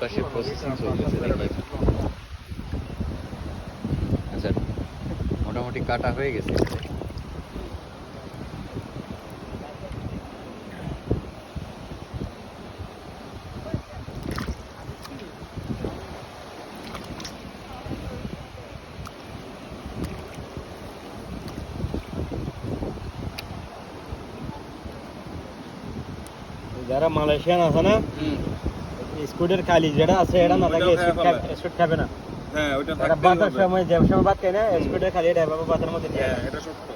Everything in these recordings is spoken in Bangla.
পাশে প্রসেসিং চলতেছে দেখি। আচ্ছা, মোটামুটি কাটা হয়ে গেছে। যারা মালয়েশিয়ান আছে না, স্কুটের খালি যেটা আছে এটা না থাকে, স্কুট খাবে না। হ্যাঁ, ওইটা এটা বাতার সময় যে সময় বাদ খায় না, স্কুটের খালি এটা এভাবে বাতার মধ্যে দিয়ে। হ্যাঁ, এটা সত্য।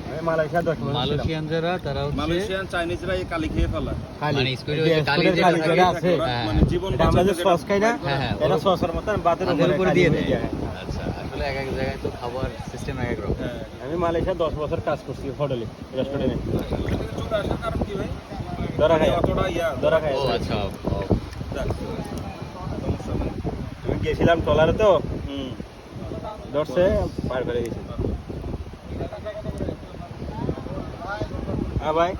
আমি মালয়েশিয়া 10 মাস ছিলাম। মালয়েশিয়ান যারা তারা হচ্ছে মালয়েশিয়ান চাইনিজরা এই কালি খেয়ে ফেলা। খালি মানে স্কুটের যে ওই যে কালি স্কুটের খালি যেটা যেটা থাকে, আছে, হ্যাঁ, মানে জীবন এটা আমরা যে বাঁচাতে সস খাই না, হ্যাঁ, হ্যাঁ, এটা সসের মতন বাতের বাতের উপরে খালি দিয়ে হয়ে দেয়। যায়। আচ্ছা, আসলে এক এক জায়গায় তো খাবার সিস্টেম এক এক রকম। হ্যাঁ। আমি মালয়েশিয়া 10 বছর কাজ করছি হোটেলে, রেস্টুরেন্টে। চলে আসার কারণ কি ভাই? ধরা খাই, অতটা ধরা খাই। ও আচ্ছা, যাক, সমস্যা নেই। আমি গেছিলাম ট্রলারে তো, ধরছে পার করে গেছি। হ্যাঁ ভাই,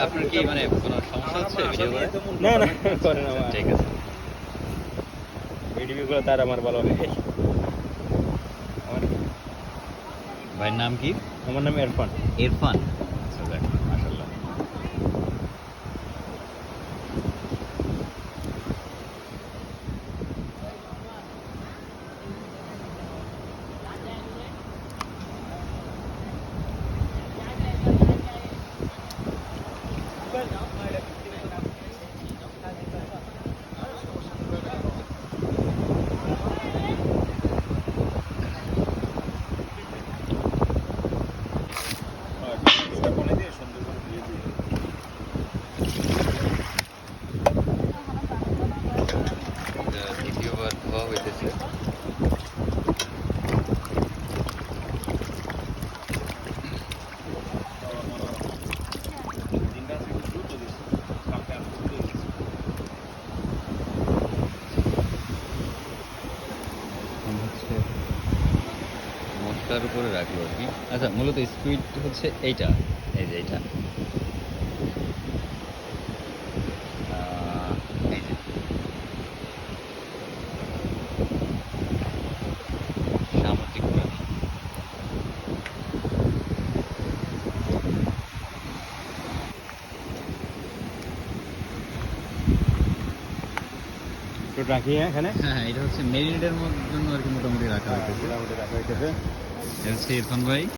আপনার কি মানে কোনো সমস্যা হচ্ছে ভিডিও করে? না না করে না ভাই। ঠিক আছে। ভিডিও গুলো তার আমার ভালো লাগে। ভাইয়ের নাম কি? আমার নাম ইরফান। ইরফান। আচ্ছা, যাক, মাশাআল্লাহ। দ্বিতীয়বার ধোয়া হইতেছে। হচ্ছে মশলার উপরে রাখলো আর কি। আচ্ছা, মূলত স্কুইড হচ্ছে এইটা, এই যে এইটা, এই যে সামুদ্রিক প্রাণী। একটু রাখি এখানে, হ্যাঁ, এটা হচ্ছে মেরিনেটের জন্য আর কি মোটামুটি রাখা হয়েছে। মোটামুটি রাখা হয়েছে। এটা হচ্ছে ইরফান ভাই।